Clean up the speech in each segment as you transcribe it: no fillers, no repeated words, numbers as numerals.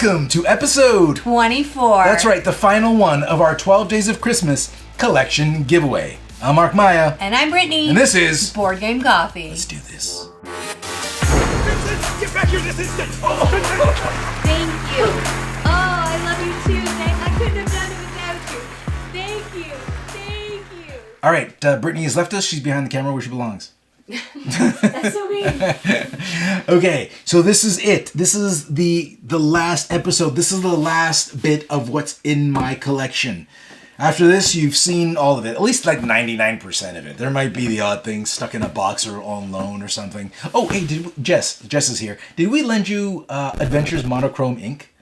Welcome to episode 24. That's right, the final one of our 12 Days of Christmas collection giveaway. I'm Mark Maya. And I'm Brittany. And this is Board Game Coffee. Let's do this. Vincent, get back here this instant! Thank you. Oh, I love you too. I couldn't have done it without you. Thank you. Thank you. All right, Brittany has left us. She's behind the camera where she belongs. That's so mean. Okay, so this is it. This is the last episode. This is the last bit of what's in my collection. After this, you've seen all of it. At least like 99% of it. There might be the odd thing stuck in a box or on loan or something. Oh, hey, Jess is here. Did we lend you Adventures Monochrome Ink?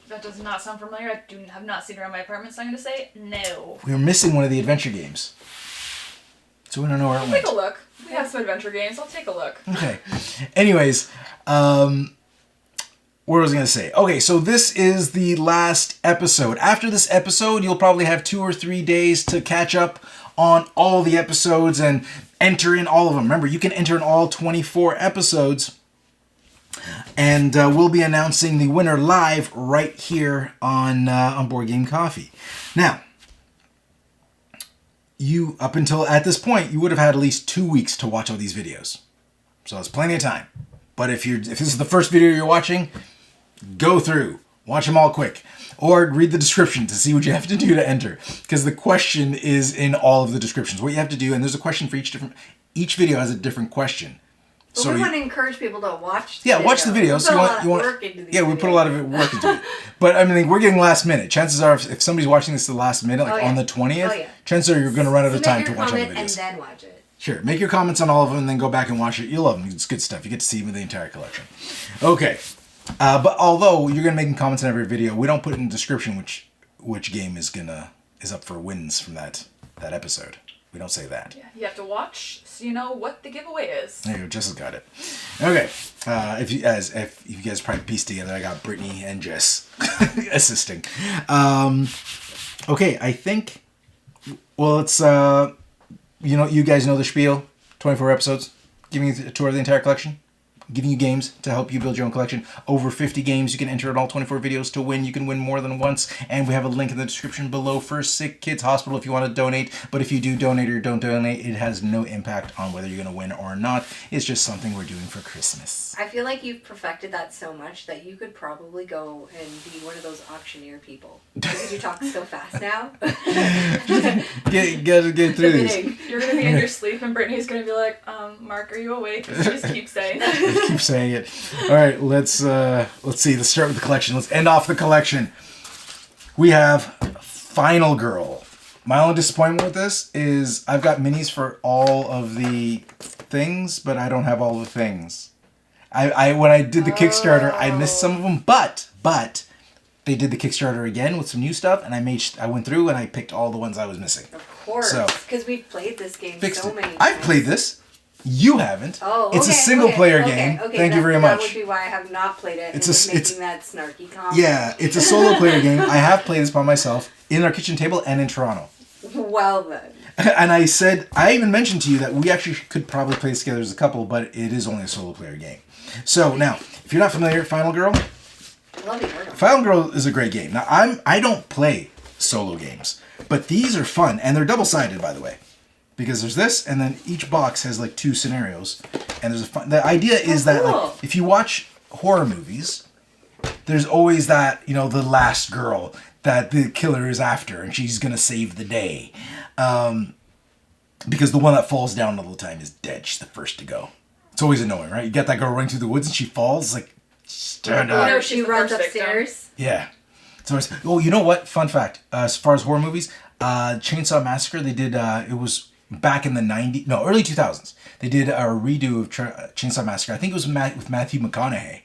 That does not sound familiar. I have not seen it around my apartment, so I'm going to say no. We were missing one of the adventure games. So we don't know where it went. Take a look. We have some adventure games. I'll take a look. Okay. Anyways, what was I going to say? Okay, so this is the last episode. After this episode, you'll probably have 2 or 3 days to catch up on all the episodes and enter in all of them. Remember, you can enter in all 24 episodes. And we'll be announcing the winner live right here on Board Game Coffee. Now, you, up until at this point, you would have had at least 2 weeks to watch all these videos. So it's plenty of time. But if this is the first video you're watching, go through, watch them all quick, or read the description to see what you have to do to enter. Because the question is in all of the descriptions. What you have to do, and there's a question for each video has a different question. But so we want to encourage people to watch the video. Watch the videos. We put a lot of work into it. But I mean, we're getting last minute. Chances are, if somebody's watching this the last minute, like on the 20th, chances are you're going to run out of time to watch all the videos. And then watch it. Sure. Make your comments on all of them and then go back and watch it. You'll love them. It's good stuff. You get to see the entire collection. Okay. But although you're going to make comments on every video, we don't put in the description which game is up for wins from that episode. We don't say that. Yeah, you have to watch so you know what the giveaway is. There you go. Jess has got it. Okay. If you guys probably pieced together, I got Brittany and Jess assisting. Okay. I think. Well, it's you guys know the spiel. 24 episodes, giving you a tour of the entire collection. Giving you games to help you build your own collection. Over 50 games you can enter in all 24 videos to win. You can win more than once. And we have a link in the description below for Sick Kids Hospital if you want to donate. But if you do donate or don't donate, it has no impact on whether you're going to win or not. It's just something we're doing for Christmas. I feel like you've perfected that so much that you could probably go and be one of those auctioneer people. Because you talk so fast now. Get through this. You're going to be in your sleep and Brittany's going to be like, Mark, are you awake? Just keep saying it. Keep saying it. All right, let's see. Let's start with the collection. Let's end off the collection. We have Final Girl. My only disappointment with this is I've got minis for all of the things, but I don't have all the things. I when I did the Kickstarter, I missed some of them, but they did the Kickstarter again with some new stuff, and I went through and I picked all the ones I was missing. Of course, because we've played this game so many times. I've played this. You haven't. Oh, okay. It's a single-player game. Okay, Thank you very much. That would be why I have not played it. It's making that snarky comment. Yeah, it's a solo-player game. I have played this by myself in our kitchen table and in Toronto. Well then. And I even mentioned to you that we actually could probably play this together as a couple, but it is only a solo-player game. So now, if you're not familiar, Final Girl. Final Girl is a great game. Now I don't play solo games, but these are fun and they're double-sided, by the way. Because there's this, and then each box has like 2 scenarios, and there's the idea is that like if you watch horror movies, there's always that the last girl that the killer is after, and she's gonna save the day, because the one that falls down all the time is dead. She's the first to go. It's always annoying, right? You got that girl running through the woods and she falls like stand up. No, she runs upstairs. Yeah. So you know what? Fun fact: as far as horror movies, Chainsaw Massacre, they did. It was back in the early 2000s, they did a redo of Chainsaw Massacre. I think it was with Matthew McConaughey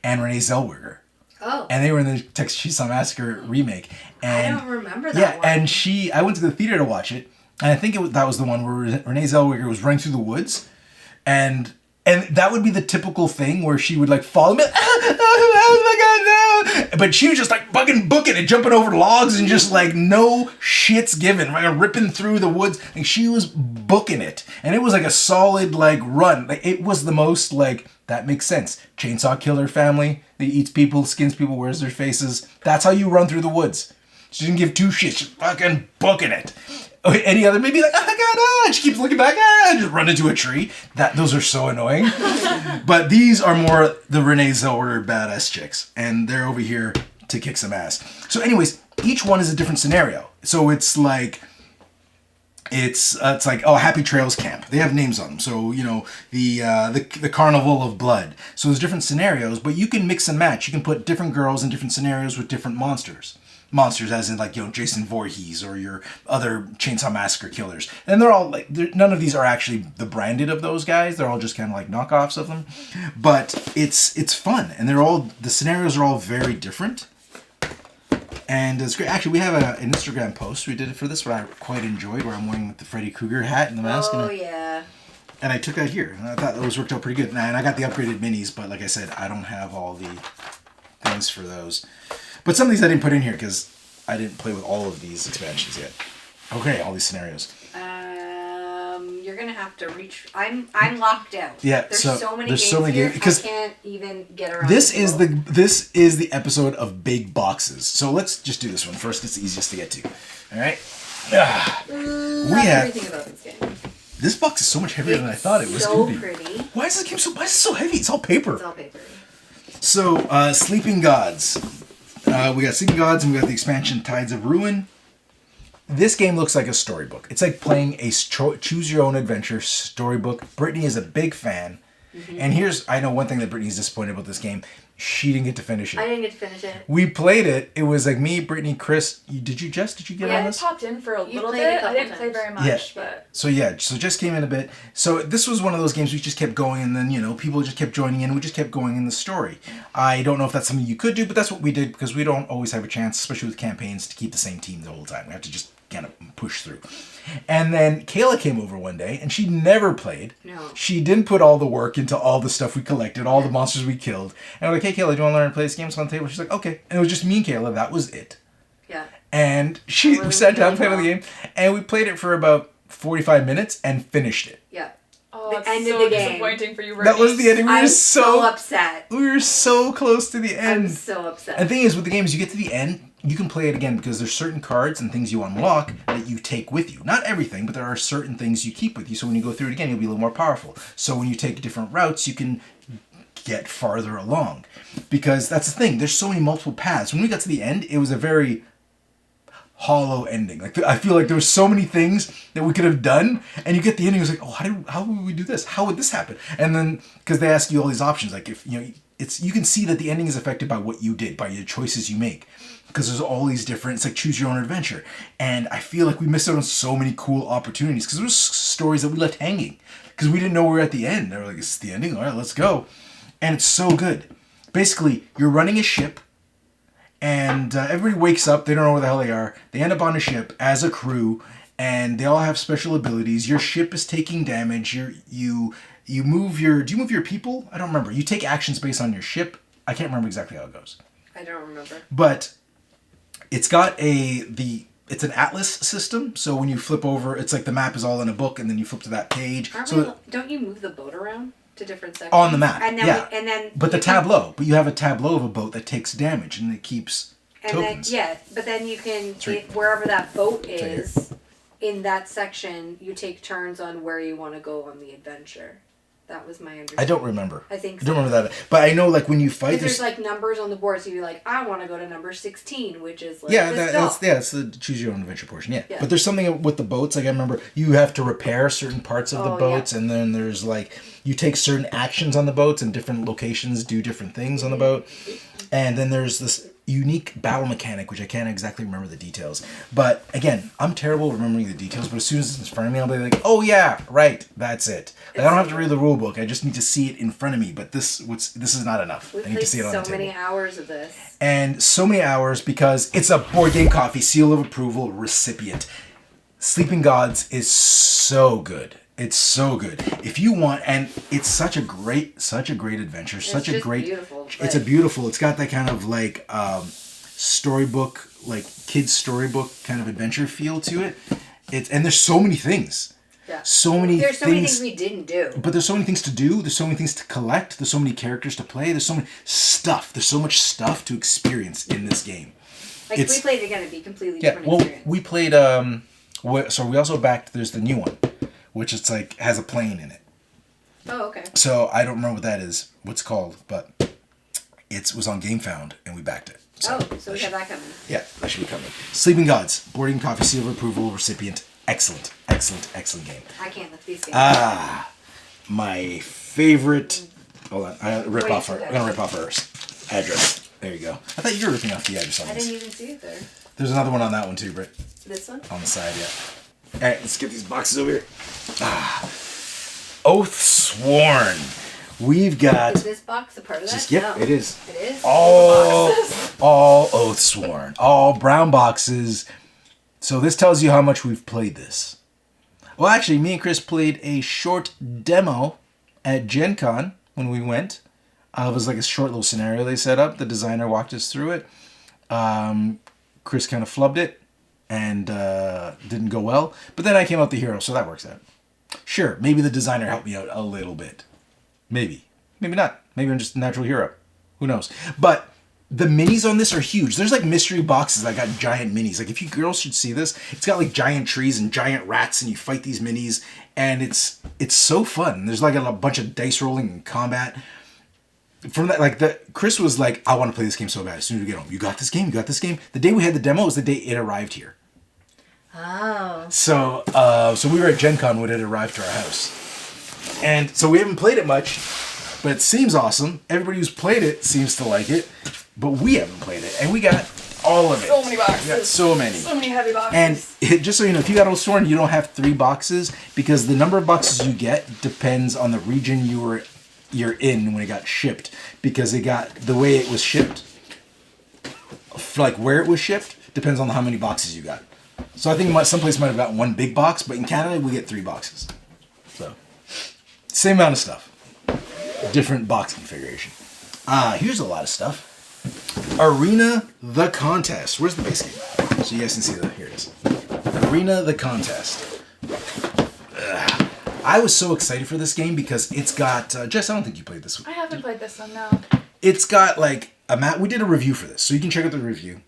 and Renee Zellweger. Oh. And they were in the Texas Chainsaw Massacre remake. And I don't remember that one. And I went to the theater to watch it, and I think that was the one where Renee Zellweger was running through the woods, and that would be the typical thing where she would like fall and be like, oh my god, no! But she was just like fucking booking it, jumping over logs and just like no shits given, like ripping through the woods. Like she was booking it. And it was like a solid like run. Like it was the most like, that makes sense. Chainsaw killer family that eats people, skins people, wears their faces. That's how you run through the woods. She didn't give two shits. She's fucking booking it. Any other, maybe like, oh my god, and she keeps looking back, just run into a tree. Those are so annoying. But these are more the Renee Zellweger badass chicks, and they're over here to kick some ass. So anyways, each one is a different scenario. So it's like, it's like, oh, Happy Trails Camp. They have names on them. So, you know, the Carnival of Blood. So there's different scenarios, but you can mix and match. You can put different girls in different scenarios with different monsters. Monsters as in like, you know, Jason Voorhees or your other Chainsaw Massacre killers. And they're all like, none of these are actually the branded of those guys. They're all just kind of like knockoffs of them. But it's fun. And the scenarios are all very different. And it's great. Actually, we have an Instagram post we did it for this where I quite enjoyed, where I'm wearing the Freddy Krueger hat and the mask. Oh, yeah. And I took that here. And I thought those worked out pretty good. And I got the upgraded minis, but like I said, I don't have all the things for those. But some of these I didn't put in here because I didn't play with all of these expansions yet. Okay, all these scenarios. You're gonna have to reach. I'm locked out. Yeah, there's so many games because I can't even get around. This is the episode of big boxes. So let's just do this one first. It's the easiest to get to. All right. We have everything about this game. This box is so much heavier than I thought it was going to be. Pretty. Why is this game why is it so heavy? It's all paper. It's all paper. So, Sleeping Gods. We got Sleeping Gods and we got the expansion Tides of Ruin. This game looks like a storybook. It's like playing a choose your own adventure storybook. Brittany is a big fan. Mm-hmm. And I know one thing that Brittany's disappointed about this game. She didn't get to finish it. I didn't get to finish it. We played it. It was like me, Brittany, Chris. Jess? Did you get on this? Yeah, I popped in for a little bit. I didn't play very much, but... So Jess came in a bit. So this was one of those games we just kept going, and then, you know, people just kept joining in. We just kept going in the story. I don't know if that's something you could do, but that's what we did because we don't always have a chance, especially with campaigns, to keep the same team the whole time. We have to just kind of push through. And then Kayla came over one day, and she never played. No. She didn't put all the work into all the stuff we collected, all the monsters we killed. And I'm like, hey, Kayla, do you want to learn to play this game? It's on the table. She's like, okay. And it was just me and Kayla. That was it. Yeah. And we sat down and played on the game, and we played it for about 45 minutes and finished it. Yeah. Oh, the that's end so of the game. Disappointing for you, Brittany. That was the ending. I'm so upset. We were so close to the end. I'm so upset. And the thing is, with the game, is you get to the end, you can play it again because there's certain cards and things you unlock that you take with you. Not everything, but there are certain things you keep with you. So when you go through it again, you'll be a little more powerful. So when you take different routes, you can get farther along. Because that's the thing. There's so many multiple paths. When we got to the end, it was a very hollow ending. Like I feel like there were so many things that we could have done, and you get the ending, it's like, oh, how would we do this? How would this happen? And then because they ask you all these options, like if you know, you can see that the ending is affected by what you did, by your choices you make. Because there's all these different, it's like choose your own adventure. And I feel like we missed out on so many cool opportunities because there was stories that we left hanging because we didn't know we were at the end. They were like, it's the ending, all right, let's go. And it's so good. Basically, you're running a ship. And everybody wakes up. They don't know where the hell they are. They end up on a ship as a crew, and they all have special abilities. Your ship is taking damage. You move your. Do you move your people? I don't remember. You take actions based on your ship. I can't remember exactly how it goes. I don't remember. But it's got it's an atlas system. So when you flip over, it's like the map is all in a book, and then you flip to that page. Don't you move the boat around to different sections? On the map, and then But the tableau. But you have a tableau of a boat that takes damage, and it keeps tokens. But then you can, wherever that boat is, in that section, you take turns on where you want to go on the adventure. That was my understanding. I don't remember. I think so. I don't remember that. But I know, like, when you fight... There's like, numbers on the board, so you're like, I want to go to number 16, which is, like, it's the choose your own adventure portion, yeah. But there's something with the boats, like, I remember you have to repair certain parts of the boats, and then there's, like, you take certain actions on the boats, and different locations do different things on the boat. And then there's this unique battle mechanic, which I can't exactly remember the details. But again, I'm terrible at remembering the details, but as soon as it's in front of me, I'll be like, oh yeah, right, that's it. Like, I don't have to read the rule book, I just need to see it in front of me, but this is not enough. I need to see it on the table. So many hours of this. And so many hours because it's a Board Game Coffee Seal of Approval recipient. Sleeping Gods is so good. It's so good. If you want, and it's such a great adventure. Such a great. Beautiful, it's a beautiful. It's got that kind of like storybook, like kids storybook kind of adventure feel to it. And there's so many things. Yeah. There's so many things we didn't do. But there's so many things to do. There's so many things to collect. There's so many characters to play. There's so many stuff. There's so much stuff to experience in this game. Like if we played it again, it'd be completely different experience. We played. So we also backed. There's the new one, which it's like has a plane in it. Oh, okay. So I don't remember what that is. What's it called? But it was on GameFound and we backed it. So we have that coming. Yeah, that should be coming. Sleeping Gods, Boarding Coffee Seal of Approval recipient. Excellent game. I can't lift these games. My favorite. Hold on, I'm gonna rip off her address. There you go. I thought you were ripping off the address on this. I didn't even see it there. There's another one on that one too, Britt. This one? On the side, yeah. All right, let's get these boxes over here. Oathsworn. We've got. Is this box a part of that? Yep, it is. It is? All Oathsworn. All brown boxes. So this tells you how much we've played this. Well, actually, me and Chris played a short demo at Gen Con when we went. It was like a short little scenario they set up. The designer walked us through it. Chris kind of flubbed it and didn't go well. But then I came out the hero, so that works out. Sure, maybe the designer helped me out a little bit. Maybe. Maybe not. Maybe I'm just a natural hero. Who knows? But the minis on this are huge. There's like mystery boxes that got giant minis. Like if you girls should see this, it's got like giant trees and giant rats and you fight these minis and it's so fun. There's like a bunch of dice rolling and combat. From that, like Chris was like, I want to play this game so bad as soon as we get home. You got this game? You got this game? The day we had the demo was the day it arrived here. Oh. So we were at Gen Con when it arrived to our house. And so we haven't played it much, but it seems awesome. Everybody who's played it seems to like it, but we haven't played it. And we got all of it. So many boxes. We got so many. So many heavy boxes. And just so you know, if you got Oathsworn, you don't have 3 boxes because the number of boxes you get depends on the region you're in when it got shipped. Because it got the way it was shipped, like where it was shipped, depends on how many boxes you got. So I think someplace might have got 1 big box, but in Canada we get 3 boxes. So same amount of stuff, different box configuration. Here's a lot of stuff. Arena the Contest. Where's the base game? So you guys can see that. Here it is. Arena the Contest. I was so excited for this game because it's got Jess. I don't think you played this one. I haven't played this one, no. It's got like a map. We did a review for this, so you can check out the review.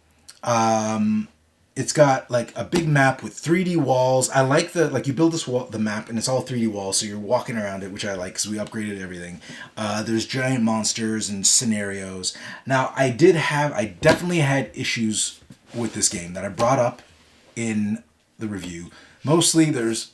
It's got like a big map with 3D walls. I like you build the map and it's all 3D walls, so you're walking around it, which I like because we upgraded everything. There's giant monsters and scenarios. Now I definitely had issues with this game that I brought up in the review. Mostly there's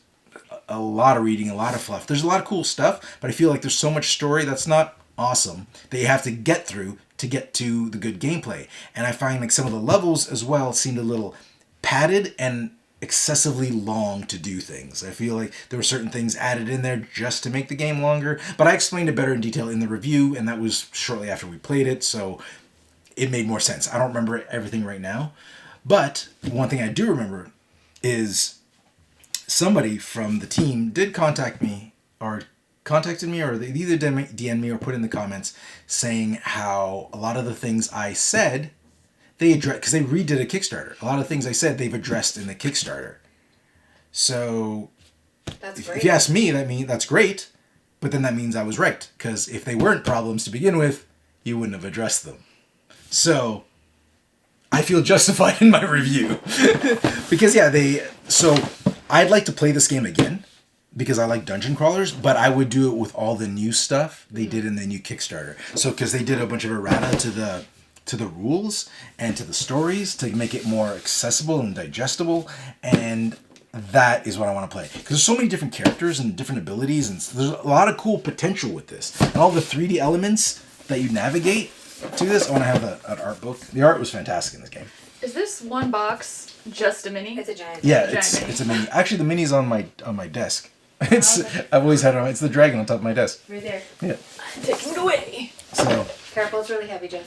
a lot of reading, a lot of fluff. There's a lot of cool stuff, but I feel like there's so much story that's not awesome that you have to get through to get to the good gameplay. And I find like some of the levels as well seemed a little padded and excessively long to do things. I feel like there were certain things added in there just to make the game longer, but I explained it better in detail in the review, and that was shortly after we played it, so it made more sense. I don't remember everything right now, but one thing I do remember is somebody from the team did contacted me, or they either DM'd me or put in the comments saying how a lot of the things I said they addressed, because they redid a Kickstarter. A lot of things I said they've addressed in the Kickstarter. So That's great. if you ask me, that's great, but then that means I was right, because if they weren't problems to begin with, you wouldn't have addressed them. So I feel justified in my review. Because so I'd like to play this game again because I like dungeon crawlers, but I would do it with all the new stuff they did in the new Kickstarter. So because they did a bunch of errata to the rules and to the stories to make it more accessible and digestible, and that is what I want to play. Because there's so many different characters and different abilities, and there's a lot of cool potential with this. And all the 3D elements that you navigate to this. I want to have an art book. The art was fantastic in this game. Is this one box just a mini? It's a giant. Yeah, mini. it's a mini. Actually, the mini's on my desk. I've always had it. It's the dragon on top of my desk. Right there. Yeah. Taking it away. So. Careful, it's really heavy, Jess.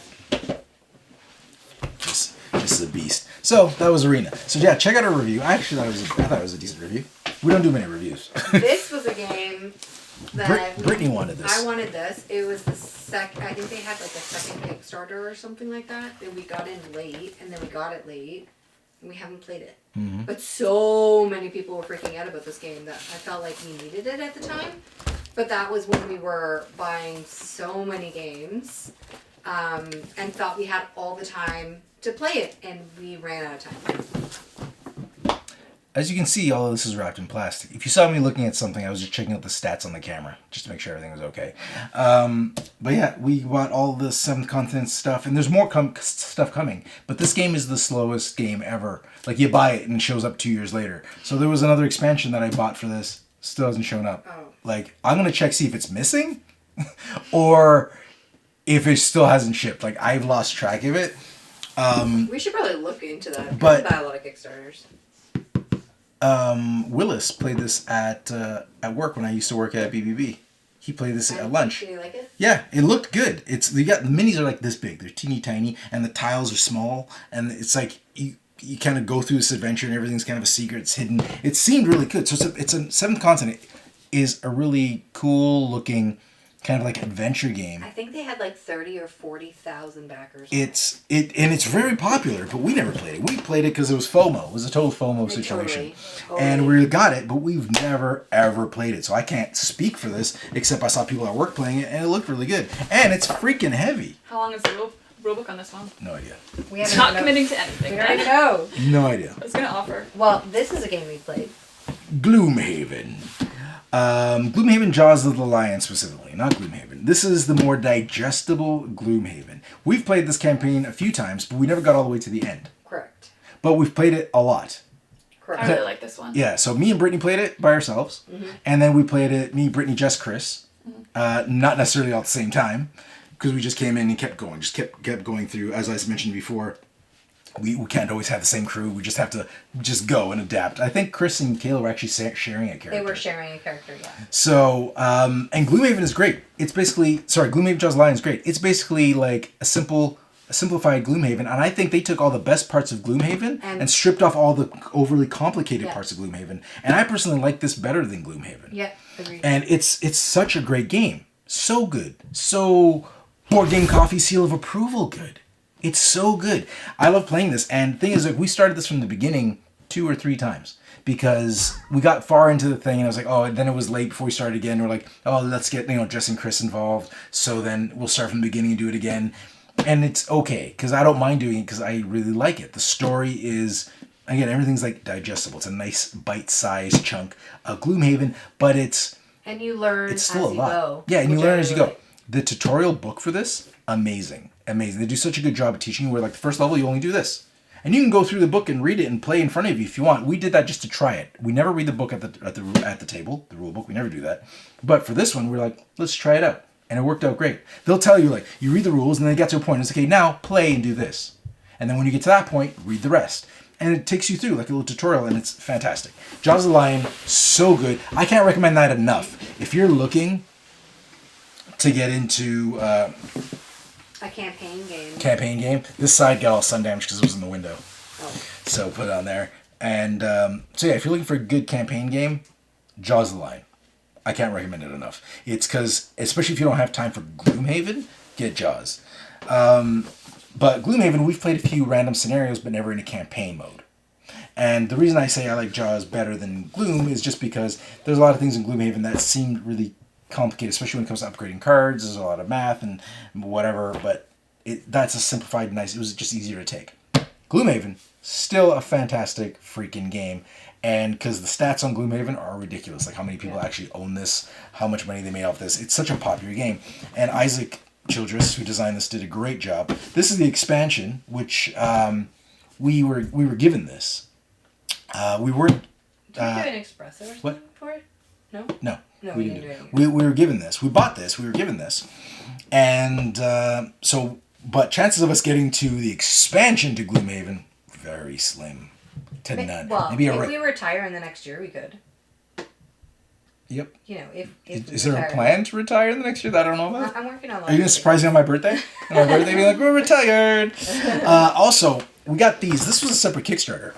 Just a beast. So that was Arena. So yeah, check out our review. I thought it was a decent review. We don't do many reviews. This was a game Brittany wanted this. I wanted this. It was the I think they had like a second Kickstarter or something like that. And we got in late, and then we got it late, and we haven't played it. Mm-hmm. But so many people were freaking out about this game that I felt like we needed it at the time. But that was when we were buying so many games, and thought we had all the time to play it, and we ran out of time. As you can see, all of this is wrapped in plastic. If you saw me looking at something, I was just checking out the stats on the camera, just to make sure everything was okay. But yeah, we bought all the 7th Continent stuff, and there's more stuff coming. But this game is the slowest game ever. Like, you buy it, and it shows up 2 years later. So there was another expansion that I bought for this. Still hasn't shown up. Oh. Like, I'm going to check, see if it's missing, or if it still hasn't shipped. Like, I've lost track of it. We should probably look into that. But we buy a lot of Kickstarters. Willis played this at work when I used to work at BBB. He played this at lunch. Did you like it? Yeah, it looked good. The minis are like this big. They're teeny tiny, and the tiles are small, and it's like you kind of go through this adventure, and everything's kind of a secret. It's hidden. It seemed really good. So it's a 7th Continent is a really cool looking kind of like adventure game. I think they had like 30 or 40,000 backers. It's very popular, but we never played it. We played it because it was FOMO. It was a total FOMO situation. Totally. And we got it, but we've never ever played it. So I can't speak for this, except I saw people at work playing it, and it looked really good. And it's freaking heavy. How long is the rulebook on this one? No idea. We haven't Not committing to anything. We already know. No idea. I was gonna offer. Well, this is a game we played. Gloomhaven. Gloomhaven Jaws of the Lion specifically, not Gloomhaven. This is the more digestible Gloomhaven. We've played this campaign a few times, but we never got all the way to the end. Correct. But we've played it a lot. Correct. I really like this one. Yeah, so me and Brittany played it by ourselves, and then we played it, me, Brittany, Jess, Chris, not necessarily all at the same time, because we just came in and kept going, just kept going through. As I mentioned before, we can't always have the same crew. We just have to just go and adapt. I think Chris and Kayla were actually sharing a character. They were sharing a character, yeah. So, and Gloomhaven is great. It's basically, Gloomhaven Jaws of the Lion is great. It's basically like a simplified Gloomhaven, and I think they took all the best parts of Gloomhaven and stripped off all the overly complicated parts of Gloomhaven. And I personally like this better than Gloomhaven. Yeah, agreed. And it's such a great game. So good. So Board Game Coffee seal of approval good. It's so good. I love playing this. And the thing is, like, we started this from the beginning 2 or 3 times because we got far into the thing and I was like, oh, and then it was late before we started again. We're like, oh, let's get, Jess and Chris involved. So then we'll start from the beginning and do it again. And it's okay because I don't mind doing it because I really like it. The story is, again, everything's like digestible. It's a nice bite-sized chunk of Gloomhaven, but and you learn it's still as a you lot. go. Yeah, and you learn as you go. Like. The tutorial book for this, amazing. They do such a good job of teaching you where, like, the first level, you only do this. And you can go through the book and read it and play in front of you if you want. We did that just to try it. We never read the book at the table, the rule book. We never do that. But for this one, we're like, let's try it out. And it worked out great. They'll tell you, like, you read the rules, and then they get to a point, and it's, okay, now play and do this. And then when you get to that point, read the rest. And it takes you through, like, a little tutorial, and it's fantastic. Jaws of the Lion, so good. I can't recommend that enough. If you're looking to get into A campaign game. This side got all sun damaged because it was in the window. Oh. So put it on there. And so yeah, if you're looking for a good campaign game, Jaws of the Lion. I can't recommend it enough. It's because, especially if you don't have time for Gloomhaven, get Jaws. But Gloomhaven, we've played a few random scenarios, but never in a campaign mode. And the reason I say I like Jaws better than Gloom is just because there's a lot of things in Gloomhaven that seemed really complicated, especially when it comes to upgrading cards. There's a lot of math and whatever, but that's a simplified, nice, it was just easier to take. Gloomhaven, still a fantastic freaking game. And because the stats on Gloomhaven are ridiculous, like how many people actually own this, how much money they made off this. It's such a popular game. And Isaac Childress, who designed this, did a great job. This is the expansion, which we were given this. We weren't. Did we do an espresso or something for it? No? No. No, we didn't do anything. We were given this. We bought this. We were given this. And but chances of us getting to the expansion to Gloomhaven, very slim. To none. Well, maybe if we retire in the next year, we could. Yep. If is there a plan to retire in the next year that I don't know about? I'm working on. Are you gonna surprise me on my birthday? On my birthday, be like, we're retired. Also, we got these. This was a separate Kickstarter.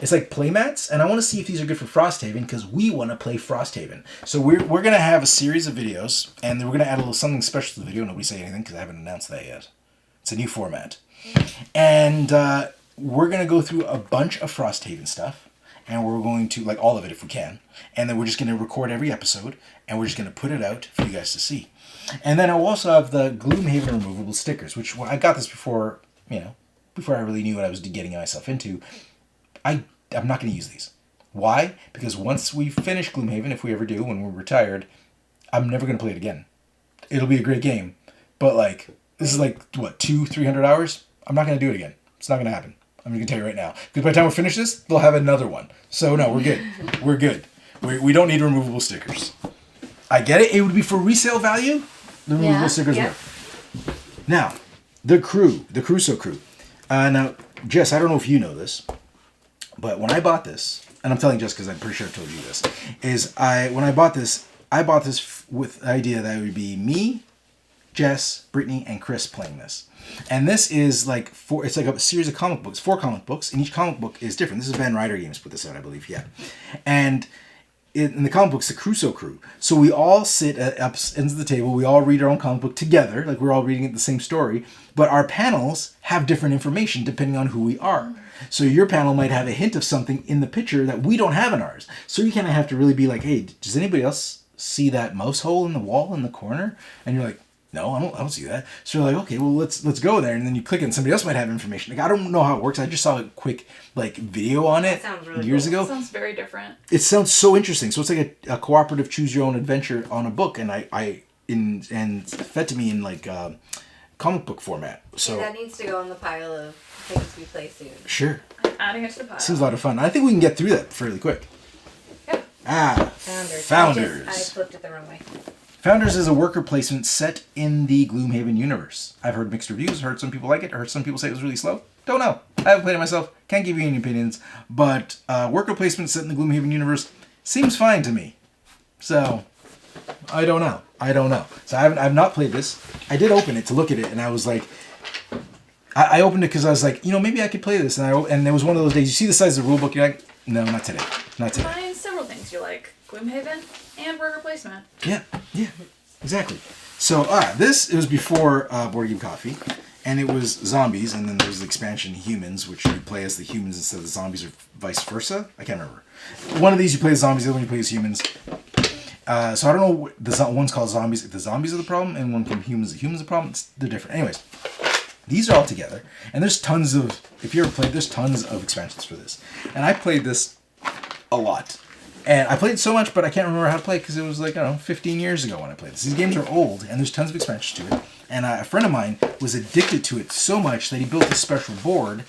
It's like playmats, and I want to see if these are good for Frosthaven because we want to play Frosthaven. So we're going to have a series of videos, and then we're going to add a little something special to the video. Nobody say anything because I haven't announced that yet. It's a new format. And we're going to go through a bunch of Frosthaven stuff, and we're going to, like all of it if we can, and then we're just going to record every episode, and we're just going to put it out for you guys to see. And then I'll also have the Gloomhaven removable stickers, which I got this before, before I really knew what I was getting myself into. I'm not going to use these. Why? Because once we finish Gloomhaven, if we ever do, when we're retired, I'm never going to play it again. It'll be a great game, but this is 200-300 hours? I'm not going to do it again. It's not going to happen. I'm going to tell you right now. Because by the time we finish this, they'll have another one. So no, we're good. We're good. We don't need removable stickers. I get it. It would be for resale value. The removable stickers work. Now, the Crusoe crew. Now, Jess, I don't know if you know this, but when I bought this, and I'm telling Jess because I'm pretty sure I told you this, when I bought this with the idea that it would be me, Jess, Brittany, and Chris playing this. And this is it's like a series of comic books, 4 comic books, and each comic book is different. This is Van Ryder Games put this out, I believe, yeah. And in the comic books, the Crusoe crew. So we all sit at ends of the table, we all read our own comic book together, like we're all reading the same story, but our panels have different information depending on who we are. So your panel might have a hint of something in the picture that we don't have in ours. So you kind of have to really be like, hey, does anybody else see that mouse hole in the wall in the corner? And you're like, no, I don't see that. So you're like, okay, well, let's go there. And then you click it and somebody else might have information. I don't know how it works. I just saw a quick video on it years ago. It sounds very different. It sounds so interesting. So it's like a cooperative choose your own adventure on a book. And and fed to me in comic book format. So that needs to go in the pile of things we play soon. Sure. I'm adding it to the pile. Seems a lot of fun. I think we can get through that fairly quick. Yeah. Founders. I flipped it the wrong way. Founders is a worker placement set in the Gloomhaven universe. I've heard mixed reviews, heard some people like it, heard some people say it was really slow. Don't know. I haven't played it myself, can't give you any opinions, but worker placement set in the Gloomhaven universe seems fine to me. So, I don't know. So I've not played this. I did open it to look at it, and I was like, I opened it because I was like, maybe I could play this, and it was one of those days, you see the size of the rulebook, you're like, no, not today. Find several things you like. Gloomhaven and worker placement. Yeah, exactly. So, it was before Board Game Coffee, and it was zombies, and then there was the expansion Humans, which you play as the humans instead of the zombies, or vice versa. I can't remember. One of these you play as zombies, the other one you play as humans. So I don't know, one's called zombies if the zombies are the problem, and one from humans if humans are the problem. They're different. Anyways, these are all together, and there's tons of, if you ever played, there's tons of expansions for this. And I played this a lot. And I played it so much, but I can't remember how to play because it was 15 years ago when I played this. These games are old, and there's tons of expansions to it. And a friend of mine was addicted to it so much that he built a special board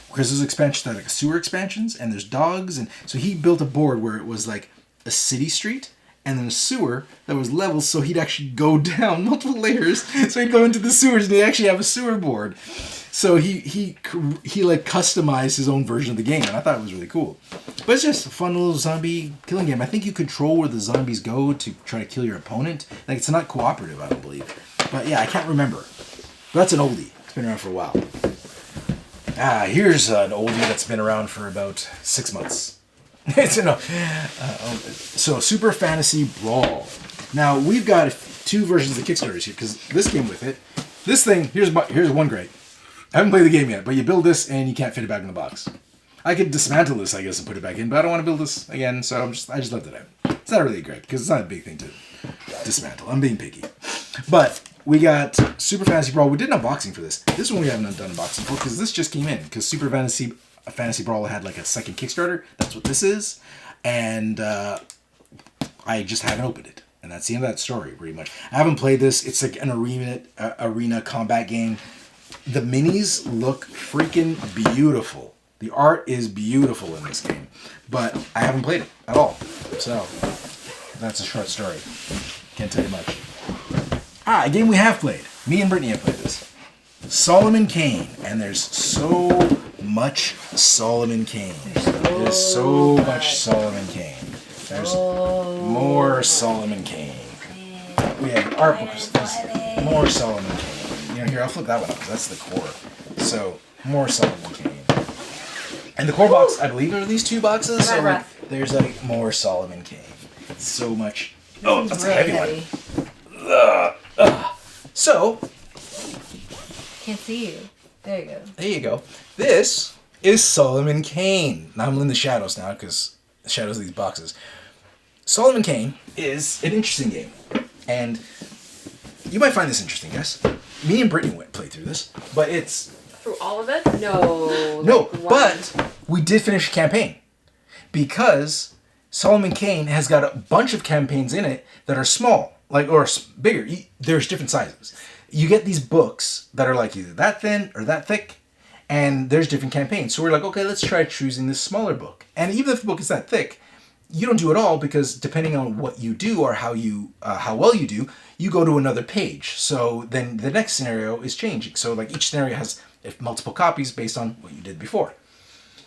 because there's expansions that are sewer expansions, and there's dogs. And so he built a board where it was like a city street and then a sewer that was levels, so he'd actually go down multiple layers. So he'd go into the sewers, and he'd actually have a sewer board. So he customized his own version of the game, and I thought it was really cool. But it's just a fun little zombie killing game. I think you control where the zombies go to try to kill your opponent. It's not cooperative, I don't believe. But yeah, I can't remember. But that's an oldie. It's been around for a while. Here's an oldie that's been around for about 6 months. So Super Fantasy Brawl. Now we've got 2 versions of Kickstarters here because this came with it. This thing here's one great. I haven't played the game yet, but you build this and you can't fit it back in the box. I could dismantle this, I guess, and put it back in, but I don't want to build this again, so I just left it out. It's not really great because it's not a big thing to dismantle. I'm being picky. But we got Super Fantasy Brawl. We did an unboxing for this. This one we haven't done an unboxing for because this just came in because Super Fantasy Brawl had a second Kickstarter. That's what this is. And I just haven't opened it. And that's the end of that story, pretty much. I haven't played this. It's like an arena combat game. The minis look freaking beautiful. The art is beautiful in this game. But I haven't played it at all. So, that's a short story. Can't tell you much. A game we have played. Me and Brittany have played this. Solomon Kane. And there's so much Solomon Kane. There's so much Solomon Kane. There's more Solomon Kane. We have art books. There's more Solomon Kane. Here, I'll flip that one up because that's the core. So, more Solomon Kane. And the core box, I believe there are these 2 boxes. My So breath. there's like more Solomon Kane. It's so much. Oh, that's Really a heavy one. So, Can't see you. There you go. there you go. This is Solomon Kane. Now I'm in the shadows now because the shadows of these boxes. Solomon Kane is an interesting game. And you might find this interesting, Jess. Me and Brittany played through this, but it's... Through all of it? No. No, like one. but we did finish a campaign. Because Solomon Kane has got a bunch of campaigns in it that are small, or bigger. There's different sizes. You get these books that are like either that thin or that thick, and there's different campaigns. So we're like, okay, let's try choosing this smaller book. And even if the book is that thick, you don't do it all because depending on what you do or how well you do, you go to another page. So then the next scenario is changing. So like each scenario has multiple copies based on what you did before.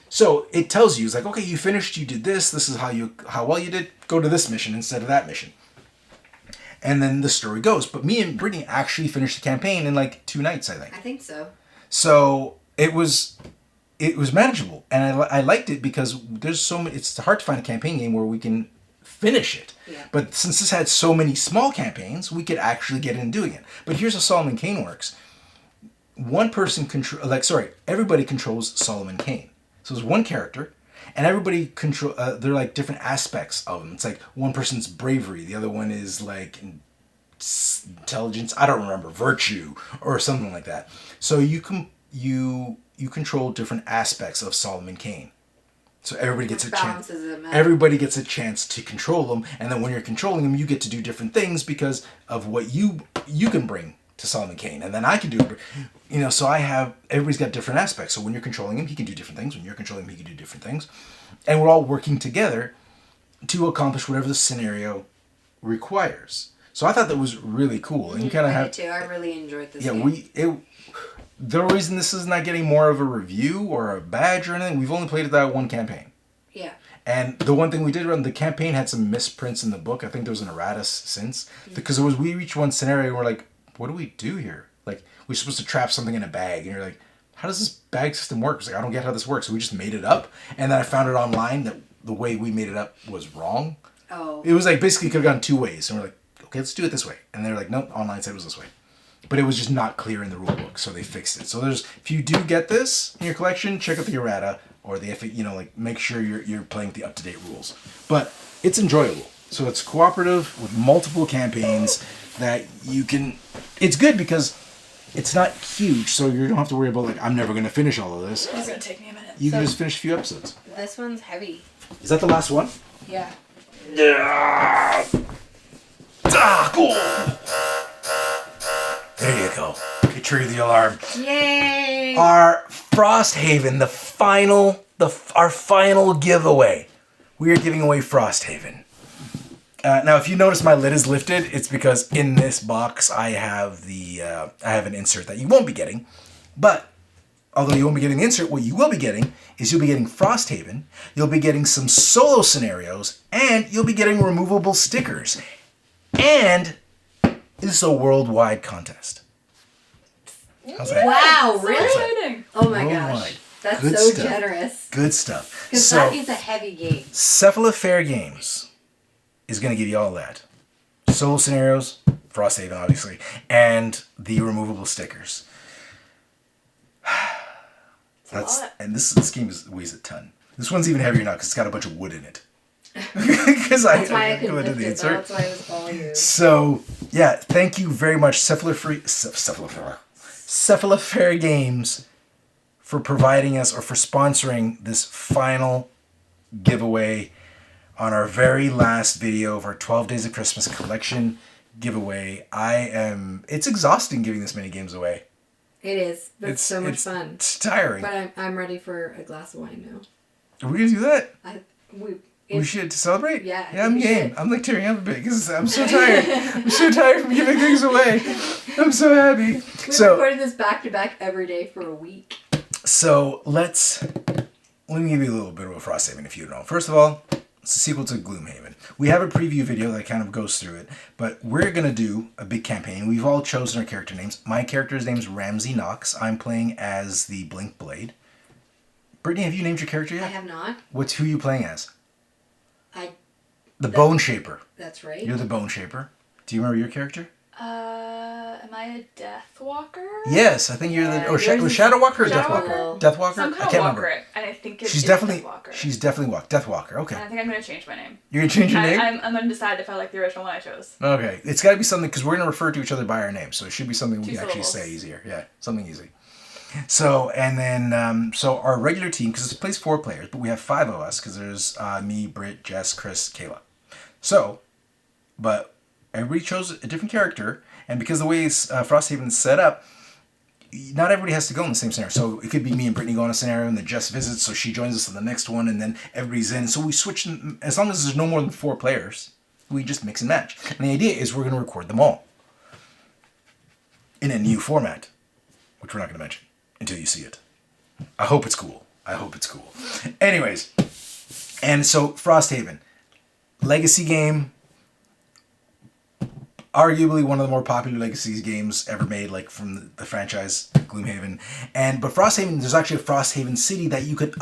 So it tells you, it's like, okay, you finished, you did this is how well you did, go to this mission instead of that mission. And then the story goes. But me and Brittany actually finished the campaign in like 2 nights, I think. I think so. So it was manageable, and I liked it because there's so many. It's hard to find a campaign game where we can finish it. Yeah. But since this had so many small campaigns, we could actually get in doing it. But here's how Solomon Kane works. Everybody controls Solomon Kane. So there's one character, and everybody they're like different aspects of them. It's like one person's bravery, the other one is like intelligence. I don't remember, virtue or something like that. So you control different aspects of Solomon Kane. So everybody gets a chance. Everybody gets a chance to control them, and then when you're controlling them, you get to do different things because of what you can bring to Solomon Kane, and then I can do, so everybody's got different aspects. So when you're controlling him, he can do different things. When you're controlling him, he can do different things, and we're all working together to accomplish whatever the scenario requires. So I thought that was really cool, and you kind of have too. I really enjoyed this. The reason this is not getting more of a review or a badge or anything, we've only played that one campaign. Yeah. And the one thing we did run, the campaign had some misprints in the book. I think there was an errata since. Because we reached one scenario and we're like, what do we do here? Like, we're supposed to trap something in a bag. And you're like, how does this bag system work? It's like, I don't get how this works. So we just made it up. And then I found it online that the way we made it up was wrong. Oh. It was like, basically could have gone 2 ways. And we're like, okay, let's do it this way. And they're like, nope, online said it was this way. But it was just not clear in the rule book, so they fixed it. So if you do get this in your collection, check out the errata or make sure you're playing with the up-to-date rules. But it's enjoyable. So it's cooperative with multiple campaigns that you can. It's good because it's not huge, so you don't have to worry about like I'm never going to finish all of this. It's gonna take me a minute. You can just finish a few episodes. This one's heavy. Is that the last one? Yeah. Yeah. Ah, cool. There you go. You triggered the alarm. Yay! Our Frosthaven, our final giveaway. We are giving away Frosthaven. Now, if you notice my lid is lifted, it's because in this box I have an insert that you won't be getting. But although you won't be getting the insert, what you will be getting is you'll be getting Frosthaven, you'll be getting some solo scenarios, and you'll be getting removable stickers. And this is a worldwide contest. How's that? Wow, So really? exciting. Oh my Worldwide. gosh. That's Good so stuff. generous. Good stuff. Because So, that is a heavy game. Cephalofair Games is going to give you all that. Solo scenarios, Frosthaven obviously, and the removable stickers. This game weighs a ton. This one's even heavier now because it's got a bunch of wood in it. Because That's why I couldn't lift it. That's why I was calling you. So, yeah, thank you very much, Cephalofair Games, for providing us or for sponsoring this final giveaway on our very last video of our 12 Days of Christmas collection giveaway. It's exhausting giving this many games away. It is. But it's so much fun. It's tiring. But I'm ready for a glass of wine now. Are we going to do that? We should to celebrate? Yeah. Yeah, I'm game. I'm like tearing up a bit because I'm so tired. I'm so tired from giving things away. I'm so happy. We've recorded this back to back every day for a week. So let me give you a little bit of a Frosthaven if you don't know. First of all, it's a sequel to Gloomhaven. We have a preview video that kind of goes through it, but we're going to do a big campaign. We've all chosen our character names. My character's name's Ramsey Knox. I'm playing as the Blink Blade. Brittany, have you named your character I yet? have not. Who are you playing as? The That- Bone Shaper. That's right. You're the Bone Shaper. Do you remember your character? Am I a Death Walker? Yes, I think you're the. Or was Shadow Walker or Death Shadow Walker? Walker. Death Walker? Some kind I of can't Walker. remember. And I think it's She's definitely Death Walker. Death Walker. Okay. And I think I'm going to change my name. You're gonna change your name? I'm undecided if I like the original one I chose. Okay. It's got to be something because we're gonna refer to each other by our names, so it should be something we 2 can actually syllables. say easier. Yeah, something easy. So and then so our regular team because it plays 4 players, but we have 5 of us because there's me, Britt, Jess, Chris, Kayla. So, but everybody chose a different character, and because the way Frosthaven is set up, not everybody has to go in the same scenario. So it could be me and Brittany go on a scenario, and then Jess visits, so she joins us in the next one, and then everybody's in. So we switch, as long as there's no more than 4 players, we just mix and match. And the idea is we're going to record them all in a new format, which we're not going to mention until you see it. I hope it's cool. Anyways, and so Frosthaven, legacy game, arguably one of the more popular legacy games ever made, like from the franchise Gloomhaven. But Frosthaven, there's actually a Frosthaven city that you could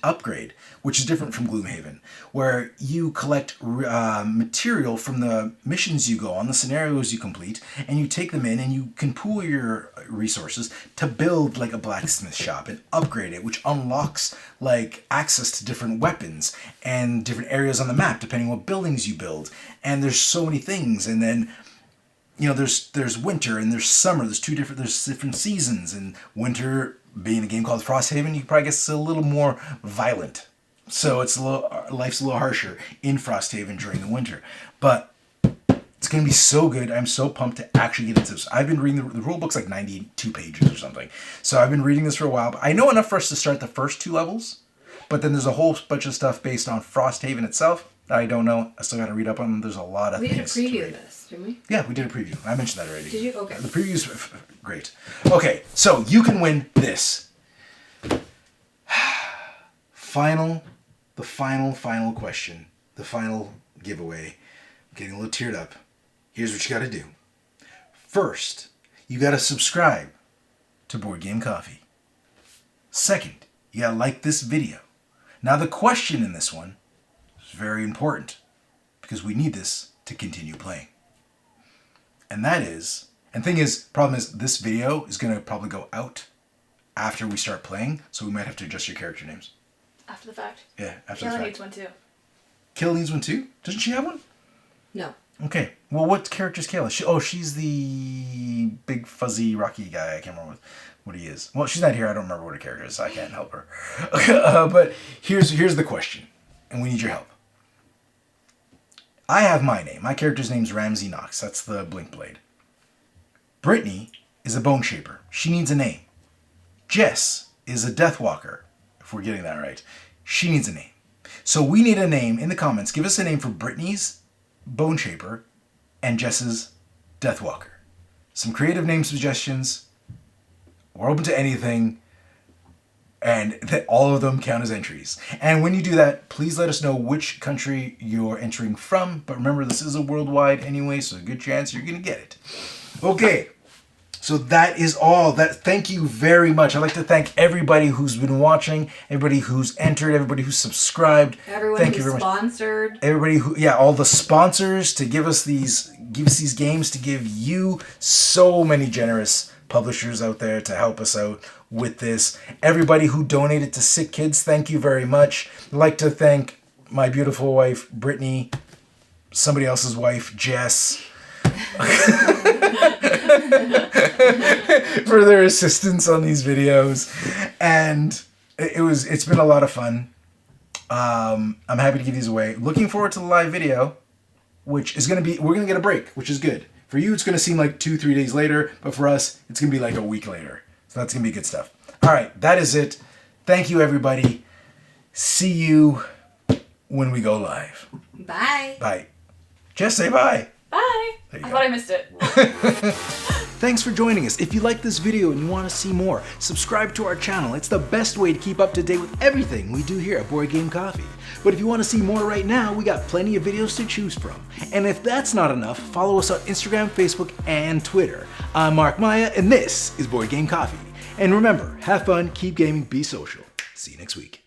upgrade, which is different from Gloomhaven, where you collect material from the missions you go on, the scenarios you complete, and you take them in and you can pool your resources to build like a blacksmith shop and upgrade it, which unlocks like access to different weapons and different areas on the map depending on what buildings you build. And there's so many things. And then there's winter and there's summer. There's different seasons, and winter being a game called Frosthaven, you probably guess it's a little more violent. So life's a little harsher in Frosthaven during the winter. But it's going to be so good. I'm so pumped to actually get into this. I've been reading the rule book's like 92 pages or something. So I've been reading this for a while. But I know enough for us to start the first 2 levels. But then there's a whole bunch of stuff based on Frosthaven itself that I don't know. I still got to read up on them. There's a lot of things. We did a preview of this, didn't we? Yeah, we did a preview. I mentioned that already. Did you? Okay. The preview's great. Okay, so you can win this. The final question. The final giveaway. I'm getting a little teared up. Here's what you got to do. First, you got to subscribe to Board Game Coffee. Second, you got to like this video. Now the question in this one is very important because we need this to continue playing. And problem is this video is going to probably go out after we start playing, so we might have to adjust your character names. After the fact. Yeah, after the Kayla fact. needs one too. Kayla needs one too? Doesn't she have one? No. Okay. Well, what character is Kayla? She's the big fuzzy rocky guy. I can't remember what he is. Well, she's not here. I don't remember what her character is, so I can't help her. But here's the question, and we need your help. I have my name. My character's name's Ramsey Knox. That's the Blink Blade. Brittany is a Bone Shaper. She needs a name. Jess is a Death Walker, if we're getting that right. She needs a name. So we need a name in the comments. Give us a name for Brittany's Bone Shaper and Jess's Death Walker. Some creative name suggestions. We're open to anything. And all of them count as entries. And when you do that, please let us know which country you're entering from. But remember, this is a worldwide anyway, so a good chance you're going to get it. Okay. So that is all. Thank you very much. I'd like to thank everybody who's been watching, everybody who's entered, everybody who's subscribed. Everyone thank who's you very sponsored. Much. Everybody all the sponsors to give us these games, to give you so many generous publishers out there to help us out with this. Everybody who donated to Sick Kids, thank you very much. I'd like to thank my beautiful wife, Brittany, somebody else's wife, Jess, for their assistance on these videos. And it's been a lot of fun. I'm happy to give these away. Looking forward to the live video, which is we're going to get a break, which is good. For you, it's going to seem like 2-3 days later, but for us, it's going to be like a week later. So that's going to be good stuff. All right, that is it. Thank you, everybody. See you when we go live. Bye. Bye. Just say bye. Bye. There you I go. thought I missed it. Thanks for joining us. If you like this video and you want to see more, subscribe to our channel. It's the best way to keep up to date with everything we do here at Board Game Coffee. But if you want to see more right now, we got plenty of videos to choose from. And if that's not enough, follow us on Instagram, Facebook, and Twitter. I'm Mark Maya, and this is Board Game Coffee. And remember, have fun, keep gaming, be social. See you next week.